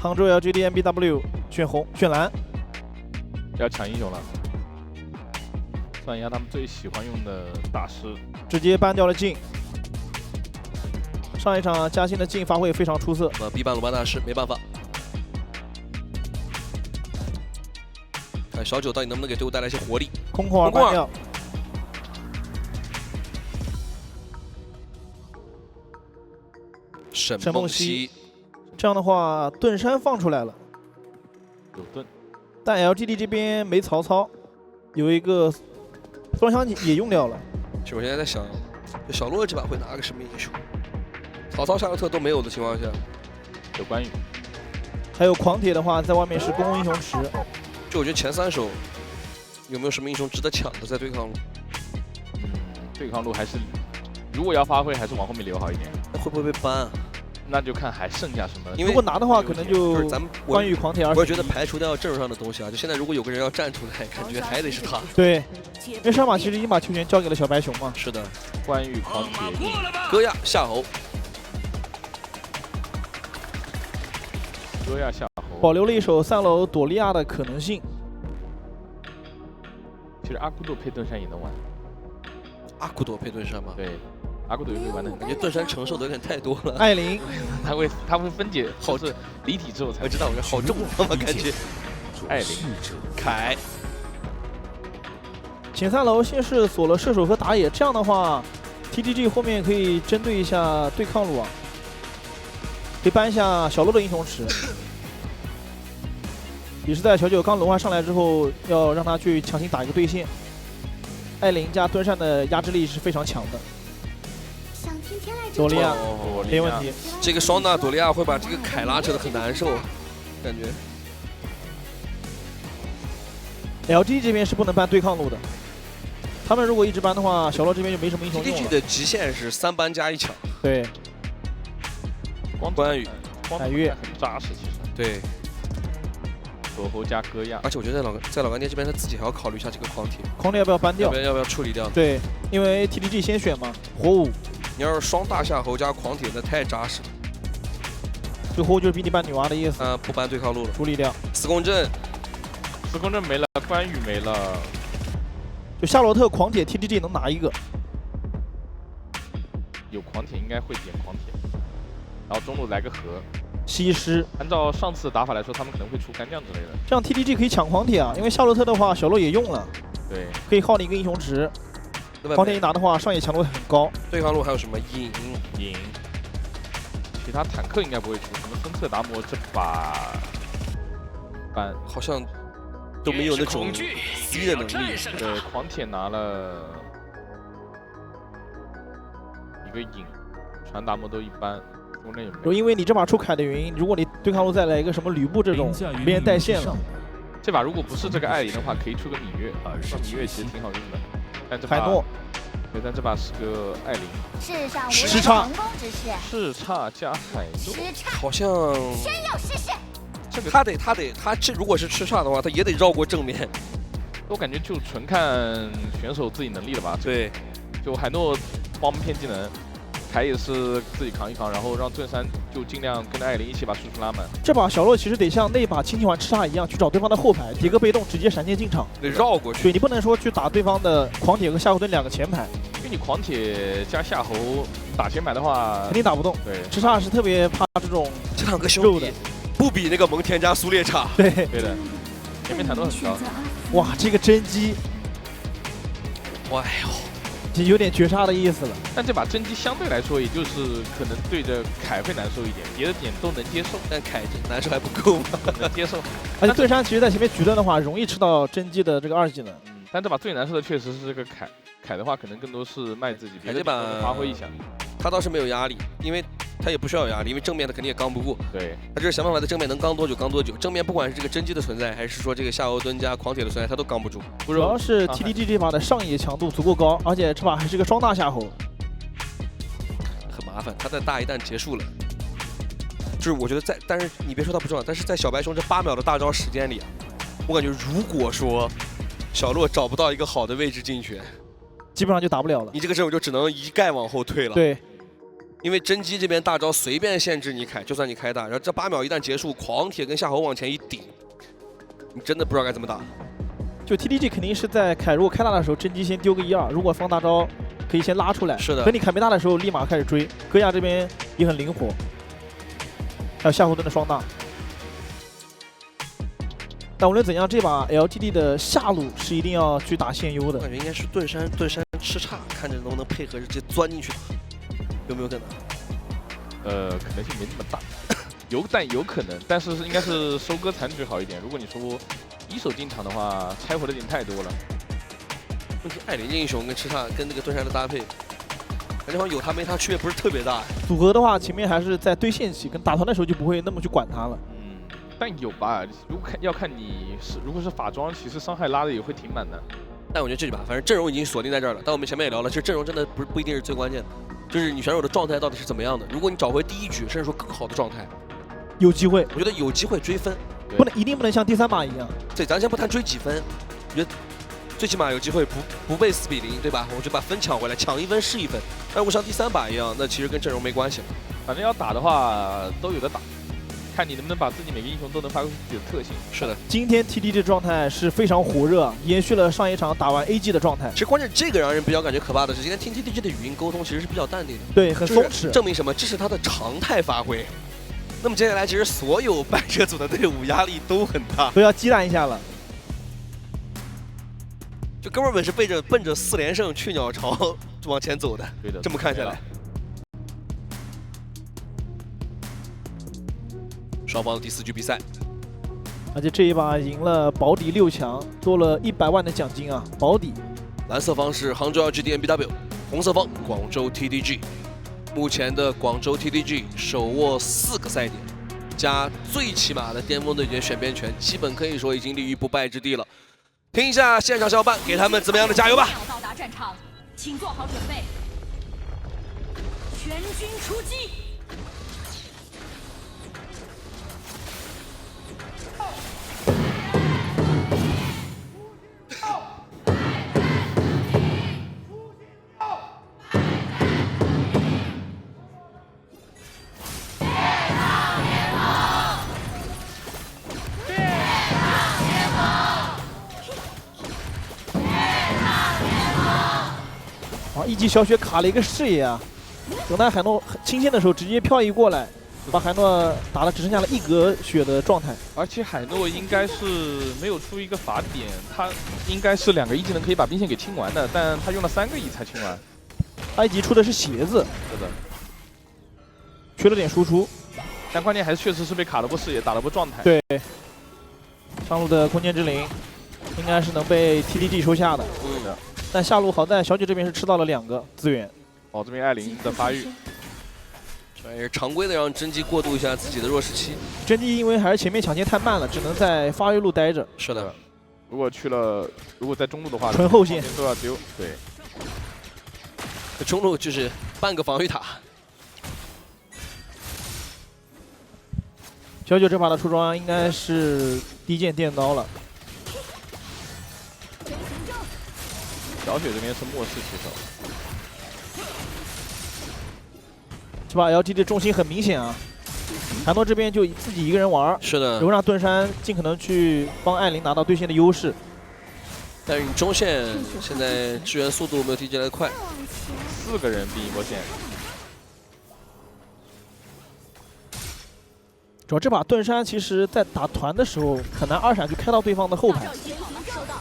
杭州 LGD MBW 选红选蓝，要抢英雄了。算一下他们最喜欢用的大师，直接ban掉了镜。上一场嘉兴的镜发挥也非常出色。B 班鲁班大师没办法。看小九到底能不能给队伍带来一些活力。空空儿ban掉。沈梦溪，这样的话盾山放出来了，有盾，但 LGD 这边没曹操，有一个双枪也用掉了。其实我现在在想，小洛这把会拿个什么英雄？曹操、夏洛特都没有的情况下，有关羽，还有狂铁的话，在外面是公共英雄池。就我觉得前3手有没有什么英雄值得抢的在对抗路？对抗路还是如果要发挥，还是往后面留好一点。那会不会被ban啊？那就看还剩下什么。因为如果拿的话，可能就是咱们关羽、狂铁我也觉得排除掉阵容上的东西啊，就现在如果有个人要站出来，感觉还得是他。对，因为上把其实已经把球权交给了小白熊嘛。是的，关羽、狂铁、戈亚、夏侯，戈亚、夏侯，保留了一手3楼朵利亚的可能性。其实阿古朵配盾山也能玩。阿古朵配盾山吗？对。阿古朵也玩的很，感觉盾山承受的有点太多了。艾琳，他会分解，好是离体之后才我知道，我好重啊，我感觉。艾琳，凯，前3楼先是锁了射手和打野，这样的话 ，TTG 后面可以针对一下对抗路啊，可以搬一下小洛的英雄池。也是在小九刚轮换上来之后，要让他去强行打一个对线。艾琳加盾山的压制力是非常强的。朵利亚没问题。这个双大朵利亚会把这个凯拉扯得很难受，感觉。LG 这边是不能搬对抗路的，他们如果一直搬的话，小洛这边就没什么英雄用了。TTG 的极限是3班加1抢。对。关羽、海月很扎实，其实。对。左侯加戈亚。而且我觉得在老干爹这边他自己还要考虑一下这个狂铁。狂铁要不要搬掉？要不要处理掉？对，因为 TTG 先选嘛，火舞。你要是双大夏侯加狂铁，那太扎实了。这火舞就是比你搬女娲的意思。不搬对抗路了，处理掉。4公阵没了，关羽没了。就夏洛特、狂铁 TTG 能拿一个。有狂铁应该会点狂铁，然后中路来个河。西施。按照上次的打法来说，他们可能会出干将之类的。这样 TTG 可以抢狂铁啊，因为夏洛特的话，小洛也用了。对。可以耗你一个英雄值。狂铁一拿的话，上野强度很高。对抗路还有什么影？其他坦克应该不会出，什么孙策达摩这把搬好像都没有那种 C 的能力。对，狂铁拿了一个影，传达摩都一般，攻略也没有。因为你这把出凯的原因，如果你对抗路再来一个什么吕布这种，没人带线了。这把如果不是这个艾琳的话，可以出个芈月，芈月其实挺好用的。但这把海诺，对，但这把是个艾琳。时差视差加海诺，好像这个他这如果是吃差的话，他也得绕过正面。我感觉就纯看选手自己能力了吧。对，就海诺帮我们骗技能，凯也是自己扛一扛，然后让盾山就尽量跟着艾琳一起把输出拉满。这把小洛其实得像那把轻轻玩吃差一样，去找对方的后排，叠个被动，直接闪电进场，得绕过去。对你不能说去打对方的狂铁和夏侯惇2个前排，因为你狂铁加夏侯打前排的话，肯定打不动。对，吃差是特别怕这种这2个兄弟不比那个蒙恬加苏烈差。对的，前面弹都很高。哇，这个真机，哇哟！有点绝杀的意思了。但这把真机相对来说，也就是可能对着凯会难受一点，别的点都能接受。但凯难受还不够吗？能接受。而且盾山其实在前面举盾的话，容易吃到真机的这个2技能。但这把最难受的确实是这个凯。凯的话，可能更多是卖自己，别的发挥一下。他倒是没有压力，因为他也不需要有压力，因为正面的肯定也刚不过。对，他就是想办法在正面能刚多久刚多久。正面不管是这个真机的存在，还是说这个夏侯惇加狂铁的存在，他都刚不住。主要是 TDG 这把的上野强度足够高，而且这把还是个双大夏侯，很麻烦。他在大一旦结束了，就是我觉得但是你别说他不重要，但是在小白熊这8秒的大招时间里啊，我感觉如果说小洛找不到一个好的位置进去，基本上就打不了了。你这个阵容就只能一概往后退了。对，因为真机这边大招随便限制你开，就算你开大，然后这8秒一旦结束，狂铁跟夏侯往前一顶，你真的不知道该怎么打。就 TDG 肯定是在凯如果开大的时候，真机先丢个1、2，如果放大招可以先拉出来。是的。等你凯没大的时候，立马开始追。戈亚这边也很灵活，还有夏侯惇的双大。但无论怎样，这把 LGD 的下路是一定要去打现优的。我感觉应该是盾山吃叉，看着能不能配合着直接钻进去打，有没有可能？可能性没那么大，有可能，但是应该是收割残局好一点。如果你说一手进场的话，拆活的有点太多了。问题艾琳这英雄跟吃叉跟那个盾山的搭配，感觉好像有他没他区别不是特别大。组合的话，前面还是在对线期，跟打团的时候就不会那么去管他了。但有吧，要看你是如果是法装，其实伤害拉的也会挺满的。但我觉得这把反正阵容已经锁定在这儿了。但我们前面也聊了，其实阵容真的不一定是最关键的，就是你选手的状态到底是怎么样的。如果你找回第一局，甚至说更好的状态，有机会。我觉得有机会追分，一定不能像第3把一样。对，咱先不谈追几分，我觉得最起码有机会不被4比0，对吧？我就把分抢回来，抢1分是1分。但如果像第3把一样，那其实跟阵容没关系了。反正要打的话都有的打。看你能不能把自己每个英雄都能发挥出自己的特性。是的，今天 TDG 状态是非常火热，延续了上一场打完 AG 的状态。其实关键这个让人比较感觉可怕的是，今天听 TDG 的语音沟通其实是比较淡定的，对，很松弛，证明什么？这是他的常态发挥。那么接下来，其实所有败者组的队伍压力都很大，都要激燃一下了。就哥们儿们是奔着4连胜去鸟巢往前走的。对的，这么看下来。双方的第4局比赛，而且这一把赢了保底6强，多了100万的奖金啊！保底。蓝色方是杭州 LGD MBW， 红色方广州 TDG。目前的广州 TDG 手握4个赛点，加最起码的巅峰对决选边权，基本可以说已经立于不败之地了。听一下现场小伙伴给他们怎么样的加油吧！到达战场，请做好准备，全军出击！一级小雪卡了一个视野啊！等待海诺清线的时候，直接漂移过来，把海诺打的只剩下了1格血的状态。而且海诺应该是没有出一个法典，他应该是2个1技能可以把兵线给清完的，但他用了3个1才清完。他1级出的是鞋子，是的，缺了点输出，但关键还是确实是被卡了波视野，打了波状态。对，上路的空间之灵应该是能被 TDG 收下的。对的。但下路好在小九这边是吃到了2个资源。哦，这边艾琳的发育，这也是常规的让真机过渡一下自己的弱势期。真机因为还是前面抢线太慢了，只能在发育路待着。是的，如果在中路的话，纯后线都要丢。对，中路就是半个防御塔。小九这把的出装应该是低剑电刀了。小雪这边是末世棋手，这把 LGD 的重心很明显啊。韩诺这边就自己一个人玩，是的，然后让盾山尽可能去帮艾琳拿到对线的优势。但是你中线现在支援速度没有 TDG 来的快，4个人逼一波线。主要这把盾山其实在打团的时候很难2闪去开到对方的后排，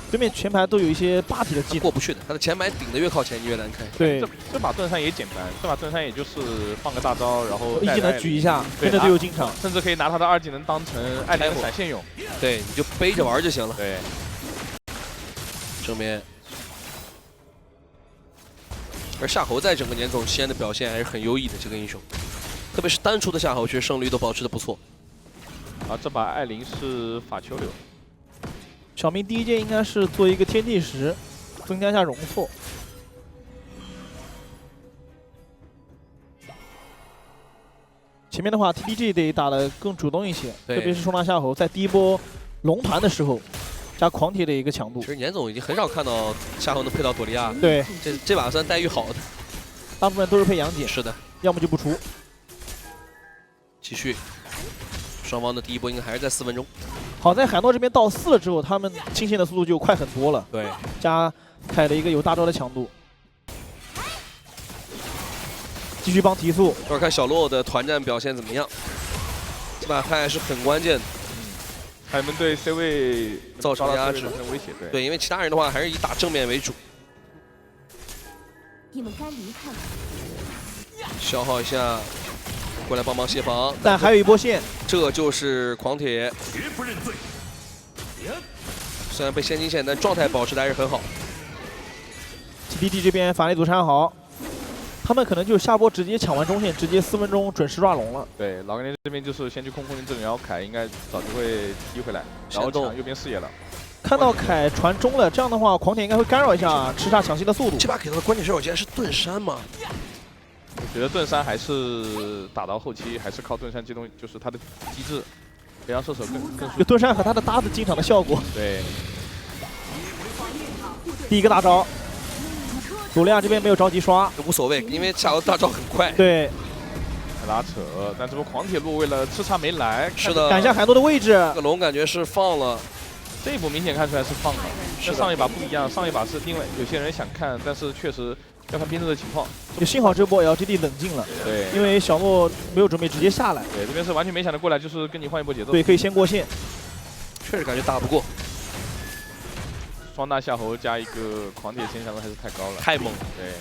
对面前排都有一些霸体的技能过不去的，他的前排顶的越靠前你越难开。对，这把盾山也简单，这把盾山也就是放个大招，然后1技能举一下，跟着队友进场，甚至可以拿他的2技能当成艾琳的闪现用。对，你就背着玩就行了。对，正面。而夏侯在整个年总期间的表现还是很优异的，这个英雄，特别是单出的夏侯，其实胜率都保持的不错。啊，这把艾琳是法丘流。小明第1阶应该是做一个天地石，增加一下容错。前面的话 ，TDG 得打得更主动一些，特别是双大夏侯在第1波龙盘的时候，加狂铁的一个强度。其实年总已经很少看到夏侯能配到朵莉亚，对，这把算待遇好的，大部分都是配杨戬。是的，要么就不出。继续，双方的第一波应该还是在4分钟。好在海诺这边到4了之后，他们清线的速度就快很多了。对，加凯的一个有大招的强度，继续帮提速。要看小洛的团战表现怎么样，这把他还是很关键的。他们对 C 位造成压制的威胁，对，因为其他人的话还是以打正面为主。你们该离开了。消耗一下，过来帮忙协防。但还有一波线，这就是狂铁。虽然被先进线，但状态保持的还是很好。TDD 这边法雷祖山好，他们可能就下波直接抢完中线，直接4分钟准时抓龙了。对，老干爹这边就是先去空间阵，然后凯应该早就会踢回来，然后抢右边视野了。看到凯传中了，这样的话狂铁应该会干扰一下吃叉抢戏的速度。这把给到的关键手竟然是盾山吗？我觉得盾山还是打到后期还是靠盾山机动，就是他的机制，可以让射手更舒服。就盾山和他的搭子进场的效果。对，第一个大招，佐利亚这边没有着急刷，无所谓，因为下楼大招很快。对，拉扯，但这波狂铁落位了，吃叉没来。是的，赶一下海诺的位置。这个龙感觉是放了。这一波明显看出来是放了，跟上一把不一样。上一把是另外有些人想看，但是确实要看边路的情况。就幸好这波 LGD 冷静了，对，因为小诺没有准备直接下来。对，这边是完全没想着过来，就是跟你换一波节奏。对，可以先过线。确实感觉打不过。双大夏侯加一个狂铁先强度还是太高了，太猛了。对。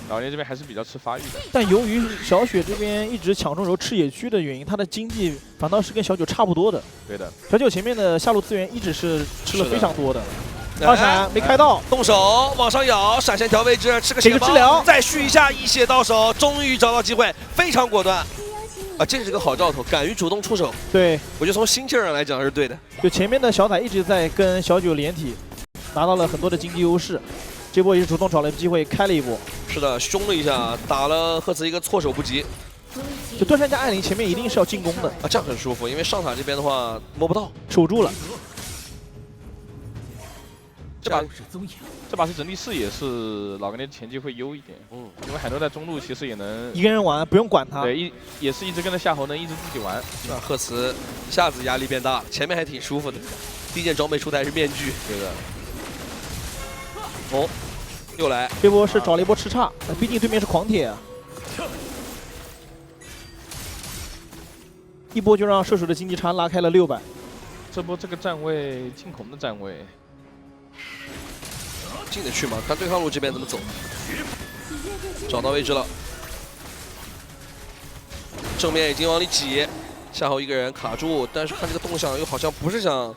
老聂这边还是比较吃发育的，但由于小雪这边一直抢中游吃野区的原因，他的经济反倒是跟小九差不多的。对的，小九前面的下路资源一直是吃了非常多的。2闪没开到，动手往上咬，闪现调位置，吃个给个治疗，再续一下一血到手，终于找到机会，非常果断。啊，这是个好兆头，敢于主动出手。对，我觉得从心气儿上来讲是对的。就前面的小仔一直在跟小九连体，拿到了很多的经济优势。这波也是主动找了机会开了一波。是的，凶了一下，打了赫兹一个措手不及。就盾山加艾琳前面一定是要进攻的啊，这样很舒服，因为上塔这边的话摸不到，守住了。这把是整体视野是老干爹前期会优一点，因为海诺在中路其实也能一个人玩，不用管他。对，也是一直跟着夏侯，能一直自己玩。那赫兹一下子压力变大了，前面还挺舒服的。第一件装备出的还是面具，对的。哦，又来，这波是找了一波吃叉，毕竟对面是狂铁啊。一波就让射手的经济差拉开了600。这波这个站位，惊恐的站位。进得去吗？看对抗路这边怎么走。找到位置了，正面已经往里挤，夏侯一个人卡住，但是看这个动向又好像不是想。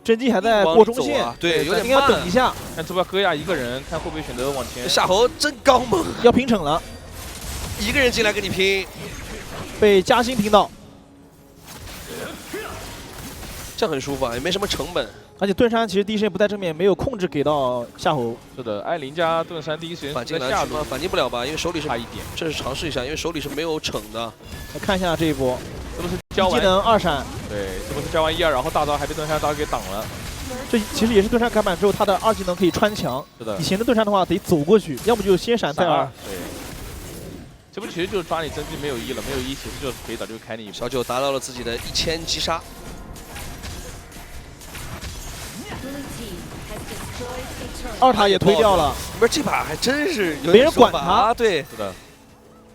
真姬还在过中线，对，有点应该等一下。看这波戈亚一个人，看会不会选择往前。夏侯真刚猛，要平惩了，一个人进来跟你拼，被嘉欣拼到，这样很舒服啊，也没什么成本。而且盾山其实第一时间不在正面，没有控制给到夏侯。是的，艾琳加盾山第一时间反进在下路吗？反进不了吧，因为手里是差一点。这是尝试一下，因为手里是没有惩的。来看一下这一波，这不是交完技能2闪，对，这不是交完1、2，然后大招还被盾山大招给挡了。这其实也是盾山改版之后他的2技能可以穿墙。是的。以前的盾山的话得走过去，要么就先闪再2。对。这不其实就是抓你真机没有1了，没有1其实就可以早就开你一波。小九达到了自己的1000击杀。2塔也推掉了，不是这把还真是有没人管他。对，是的。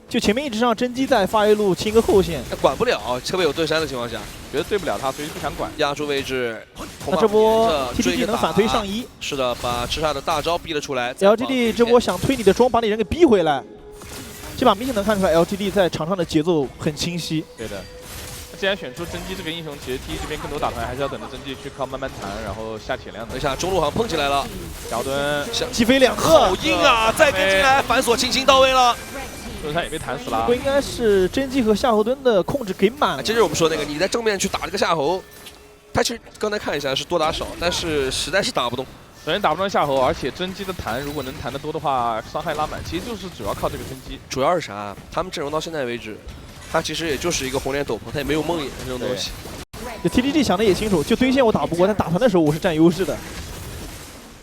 就前面一直让真姬在发 A 路清个后线，管不了，特别有盾山的情况下，觉得对不了他，所以不想管。压住位置，那这波 TDD 能反推上1。是的，把吃叉的大招逼了出来。LGD 这波想推你的装，把你人给逼回来。这把明显能看出来 LGD 在场上的节奏很清晰。对的。既然选出真姬这个英雄，其实 T 这边更多打团还是要等着真姬去靠慢慢弹，然后下铁量的。等一下，中路好像碰起来了，小盾击飞2个，好硬啊！再跟进来，反锁轻轻到位了。盾山也被弹死了。不应该是真姬和夏侯惇的控制给满了。这就是我们说那个，你在正面去打这个夏侯，他其实刚才看一下是多打少，但是实在是打不动。首先打不动夏侯，而且真姬的弹如果能弹得多的话，伤害拉满，其实就是主要靠这个真姬。主要是啥？他们阵容到现在为止。他其实也就是一个红莲斗篷，他也没有梦魇这种东西。就 TDD 想的也清楚，就对线我打不过，但打团的时候我是占优势的。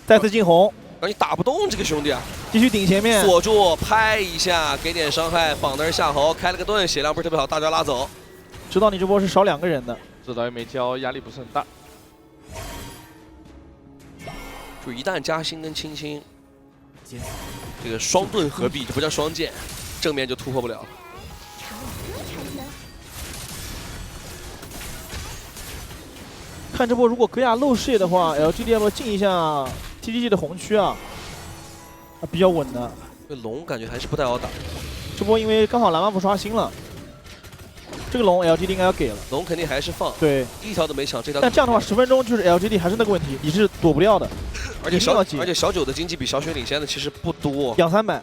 再次进红，你打不动这个兄弟啊！继续顶前面，锁住，拍一下，给点伤害，绑那儿夏侯，开了个盾，血量不是特别好，大招拉走。知道你这波是少2个人的，指导也没教，压力不是很大。就一旦嘉欣跟青青这个双盾合璧，就不叫双剑，正面就突破不了了。看这波如果戈亚漏视野的话 ，LGD 要不要进一下 TTG 的红区啊？比较稳的。这龙感觉还是不太好打。这波因为刚好蓝 buff 刷新了，这个龙 LGD 应该要给了。龙肯定还是放，对，第一条都没抢，这条。但这样的话10分钟就是 LGD 还是那个问题，你是躲不掉的。而且小九的经济比小雪领先的其实不多，两300。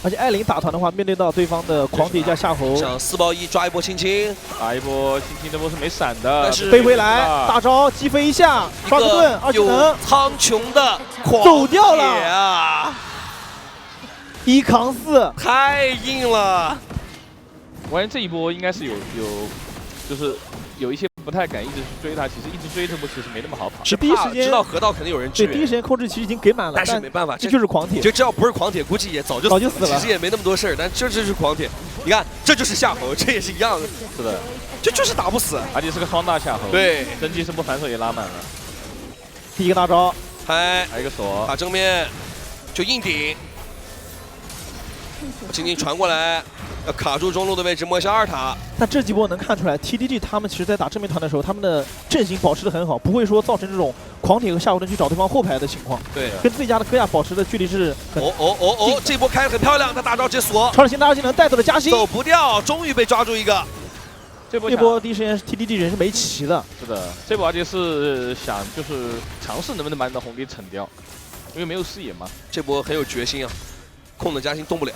而且艾琳打团的话，面对到对方的狂铁加夏侯，想4包1抓一波青青，打一波青青，这波是没闪的，但是飞回来，大招击飞一下，刷个盾，2技能，苍穹的狂走掉了啊，1扛4，太硬了。我感觉这一波应该是就是有一些不太敢一直去追他，其实一直追这波其实没那么好跑。是第一时间知道河道肯定有人支对，援，第一时间控制期已经给满了，但是没办法，这就是狂铁。就只要不是狂铁，估计也早就死了。其实也没那么多事儿，但这就是狂铁。你看，这就是夏侯，这也是一样的。是的，这就是打不死，而且是个双大夏侯。对，真机是波反手也拉满了。第一个大招，拍，还有一个锁，打正面就硬顶。轻轻传过来，要卡住中路的位置，摸一下2塔。但这几波能看出来 ，TTG 他们其实在打正面团的时候，他们的阵型保持的很好，不会说造成这种狂铁和夏侯盾去找对方后排的情况。对，跟最佳的戈亚保持的距离是很。这波开得很漂亮，他大招直接锁，超新大技能带走了嘉欣，走不掉，终于被抓住一个。这波第一时间 TTG 人是没齐的。是的，这波而且是想就是尝试能不能把你的红给铲掉，因为没有视野嘛。这波很有决心啊，控的嘉欣动不了。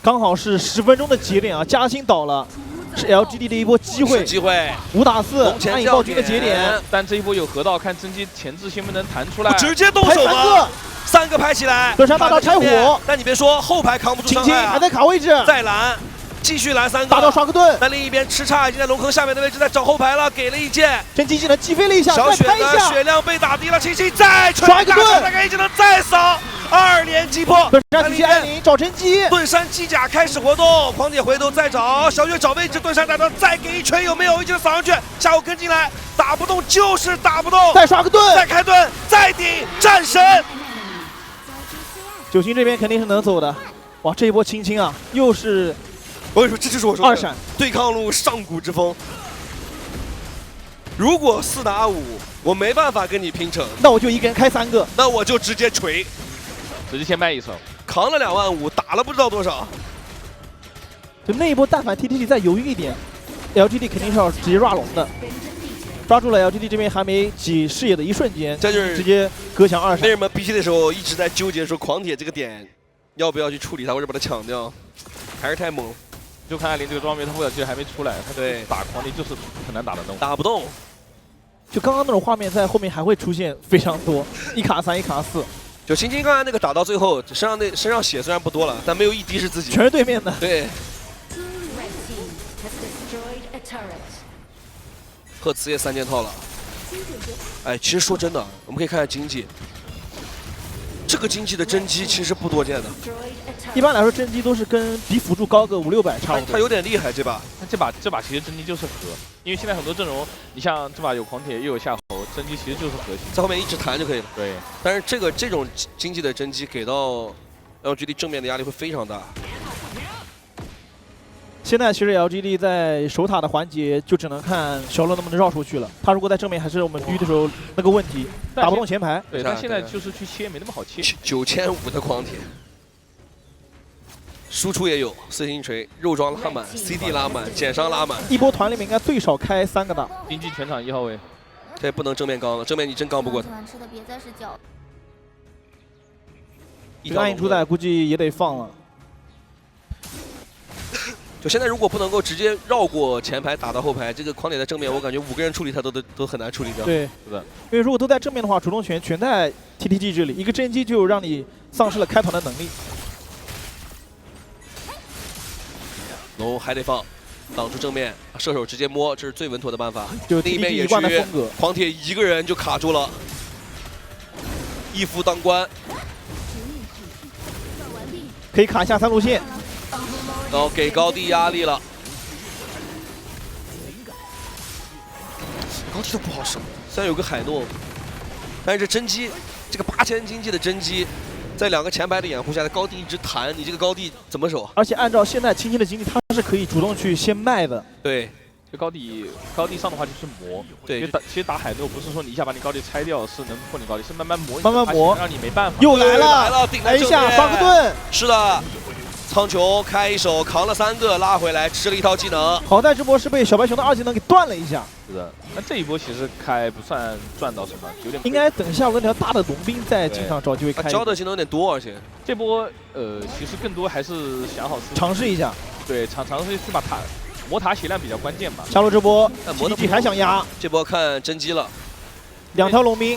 刚好是10分钟的节点啊，嘉欣倒了，是 LGD 的一波机会。机会5打4，暗影暴君的节点。但这一波有河道，看真机前置先不能弹出来。直接动手吗？3个拍起来，盾山大招拆火。但你别说，后排扛不住伤害啊。还在卡位置，再拦，继续拦3个。大招刷个盾。但另一边吃叉已经在龙坑下面的位置在找后排了，给了一剑。真机技能击飞了一下，小雪的血量被打低了，青青再刷一个盾，再给一技能再扫。2连击破，盾山继续艾琳找真机，盾山机甲开始活动，狂铁回头再找，小雪找位置，盾山大招再给一拳，有没有？一技能扫上去，夏侯跟进来，打不动就是打不动，再刷个盾，再开盾，再顶战神。九星这边肯定是能走的，哇，这一波青青啊，又是，我跟你说，这就是我说的2闪对抗路上古之风。如果4打5，我没办法跟你拼成，那我就一个人开3个，那我就直接锤。直接先卖一手，扛了2万5，打了不知道多少。就那一波，但凡 TTG 再犹豫一点 ，LGD 肯定是要直接抓龙的。抓住了 LGD 这边还没挤视野的一瞬间，这就是直接隔墙2闪。为什么 BT 的时候一直在纠结说狂铁这个点要不要去处理它，或者把它抢掉，还是太猛。就看艾琳这个装备，他后脚其实还没出来，他对打狂铁就是很难打得动，打不动。就刚刚那种画面在后面还会出现非常多，1卡3，1卡4。就青青刚才那个打到最后，身上血虽然不多了，但没有一滴是自己，全是对面的。对。赫兹也3件套了。哎，其实说真的，我们可以看看经济。这个经济的真机其实不多见的。一般来说，真机都是跟比辅助高个500-600差不多。他有点厉害这把。这把其实真机就是核，因为现在很多阵容，你像这把有狂铁又有夏侯，真机其实就是核心，在后面一直弹就可以了。对。但是这种经济的真机给到 LGD 正面的压力会非常大。现在其实 LGD 在守塔的环节就只能看小乐能不能绕出去了。他如果在正面还是我们狙的时候那个问题，打不动前排。对，但现在就是去切没那么好切。9500的狂铁，输出也有4星锤，肉装拉满 ，CD 拉满，减伤拉满。一波团里面应该最少开3个大。经济全场1号位，这不能正面刚了，正面你真刚不过他。这个暗影主宰估计也得放了。就现在，如果不能够直接绕过前排打到后排，这个狂铁在正面，我感觉5个人处理他都很难处理掉。对，是的。因为如果都在正面的话，主动权全在 TTG 这里，一个真机就让你丧失了开团的能力。龙还得放，挡住正面，射手直接摸，这是最稳妥的办法。就另一边野一贯的区风格，狂铁一个人就卡住了，一夫当关，可以卡一下3路线。然后给高地压力了。高地都不好守，虽然有个海诺，但是这真机，这个8000经济的真机，在2个前排的掩护下，高地一直弹，你这个高地怎么守？而且按照现在青青的经历，他是可以主动去先卖的。对，这高地上的话就是磨，对，其实打海诺不是说你一下把你高地拆掉是能破你高地，是慢慢磨，让你没办法。又来了，来一下巴克顿，是的。苍穹开一手扛了3个拉回来，吃了一套技能。好在这波是被小白熊的2技能给断了一下。是的，那这一波其实开不算赚到什么，有点。应该等下那条大的龙兵再进场找机会开。交的技能有点多，而且这波其实更多还是想好尝试一下。对，尝试去把魔塔血量比较关键嘛。下路这波魔体还想压，这波看真机了。2条龙兵，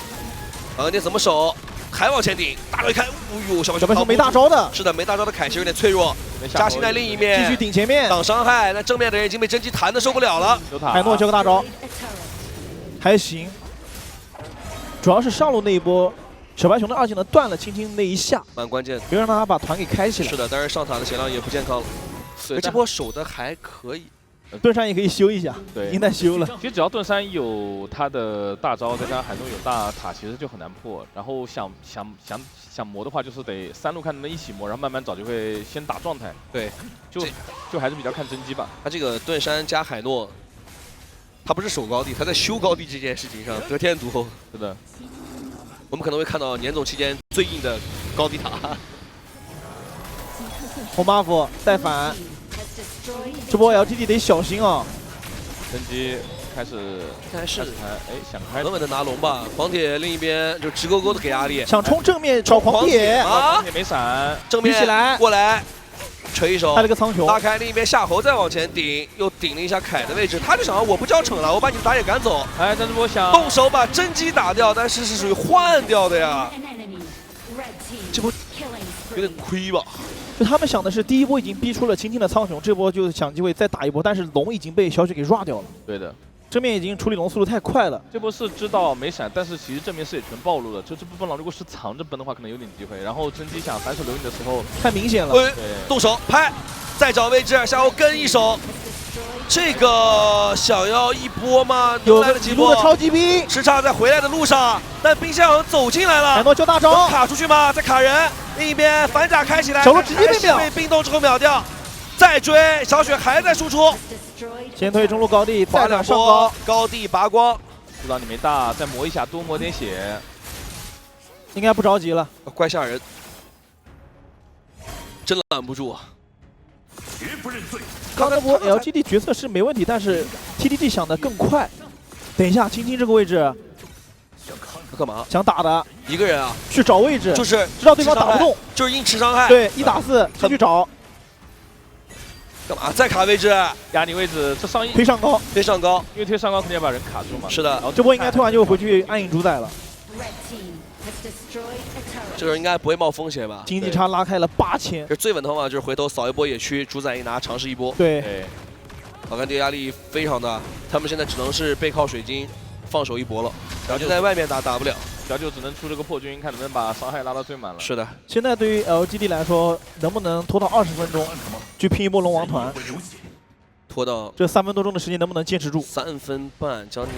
你怎么守？还往前顶，大招一开，哎呦，小白熊没大招的，是的，没大招的凯奇有点脆弱。嘉欣在另一面继续顶前面挡伤害，那正面的人已经被真机弹的受不了了。海诺交个大招，还行。主要是上路那一波，小白熊的2技能断了，轻轻那一下，蛮关键的，别让他把团给开起来。是的，但是上塔的血量也不健康了。这波守的还可以。盾山也可以修一下，对，应该修了。其实只要盾山有他的大招，再加上海诺有大塔，其实就很难破。然后想磨的话，就是得3路看能不能一起磨，然后慢慢找机会先打状态。对，就还是比较看真机吧。他这个盾山加海诺，他不是守高地，他在修高地这件事情上得天独厚。是的，我们可能会看到年总期间最硬的高地塔。红 buff 带反。这波 LGD 得小心啊！真机开始想开，稳稳的拿龙吧。狂铁另一边就直勾勾的给压力，想冲正面找狂铁啊！狂铁没闪，正面起来过来，锤一手，开了个苍穹，拉开另一边夏侯再往前顶，又顶了一下凯的位置，他就想我不交惩了，我把你的打野赶走。哎，但是我想动手把真机打掉，但是属于换掉的呀。这波有点亏吧？就他们想的是，第一波已经逼出了青青的苍穹，这波就想机会再打一波，但是龙已经被小雪给 rua 掉了。对的，正面已经处理龙速度太快了。这波是知道没闪，但是其实正面视野全暴露了。就这部分狼如果是藏着奔的话，可能有点机会。然后真机想反手留你的时候，太明显了。对，动手拍，再找位置，夏侯跟一手。这个想要一波吗？有来了几波？超级兵，时差在回来的路上，但冰箱好像走进来了。海诺交大招，卡出去吗？再卡人。另一边反甲开起来，小鹿直接被秒，被冰冻之后秒掉。再追，小雪还在输出。先推中路高地，再打上高，高地拔光。知道你没大，再磨一下，多磨点血。应该不着急了。怪吓人，真拦不住啊！刚才波 LGD 决策是没问题，但是 TDD 想的更快。等一下，青青这个位置干嘛？想打的一个人啊，去找位置，就是知道对方打不动，就是硬吃伤害。对，1打4先去找。干嘛？再卡位置，压你位置，这上一推上高，推上高，因为推上高肯定要把人卡住嘛。是的，然后这波应该推完就回去暗影主宰了。这个应该不会冒风险吧？经济差拉开了8000。这最稳的方法就是回头扫一波野区，主宰一拿，尝试一波。对，老干爹压力非常大，他们现在只能是背靠水晶，放手一搏了。小舅在外面打不了，小舅只能出这个破军，看能不能把伤害拉到最满了。是的，现在对于 LGD 来说，能不能拖到20分钟去拼一波龙王团？拖到这3分多钟的时间能不能坚持住？3分半，将近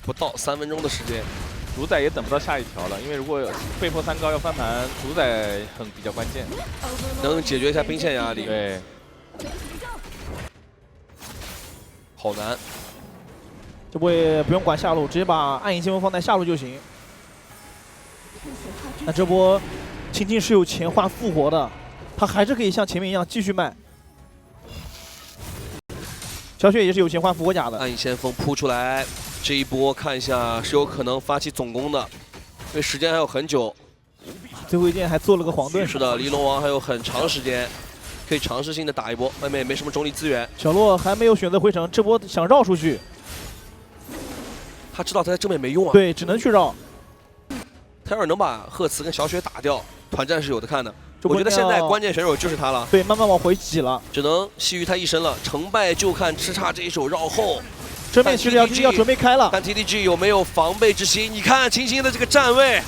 不到3分钟的时间。主宰也等不到下一条了，因为如果被迫3高要翻盘，主宰比较关键，能解决一下兵线压力。对，好难。这波也不用管下路，直接把暗影先锋放在下路就行。那这波青青是有钱换复活的，他还是可以像前面一样继续卖。小雪也是有钱换复活甲的。暗影先锋扑出来。这一波看一下是有可能发起总攻的，因为时间还有很久。最后一剑还做了个黄盾。是的，离龙王还有很长时间，可以尝试性的打一波。外面也没什么中立资源。小洛还没有选择回城，这波想绕出去。他知道他在正面没用啊。对，只能去绕。他要是能把赫茨跟小雪打掉，团战是有的看的。我觉得现在关键选手就是他了。对，慢慢往回挤了，只能系于他一身了。成败就看叱咤这一手绕后。正面其实要准备开了，看 TDG 有没有防备之心。你看秦星的这个站位，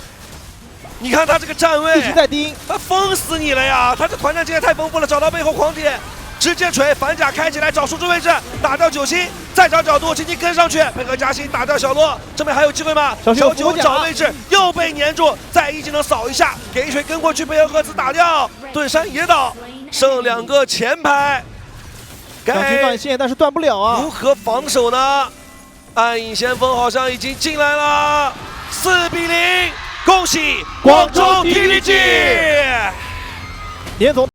你看他这个站位，一直在盯，他封死你了呀！他这团战经验太丰富了，找到背后狂点。 直接锤反甲开起来，找输出位置，打掉9星，再找角度，轻轻跟上去，配合夹心打掉小洛，这边还有机会吗？小九找位置又被粘住，再一技能扫一下，给水跟过去，配合赫兹打掉，盾山也倒，剩2个前排，想去断线，但是断不了啊，如何防守呢？暗影先锋好像已经进来了，4比0，恭喜广州 TDG， 年总。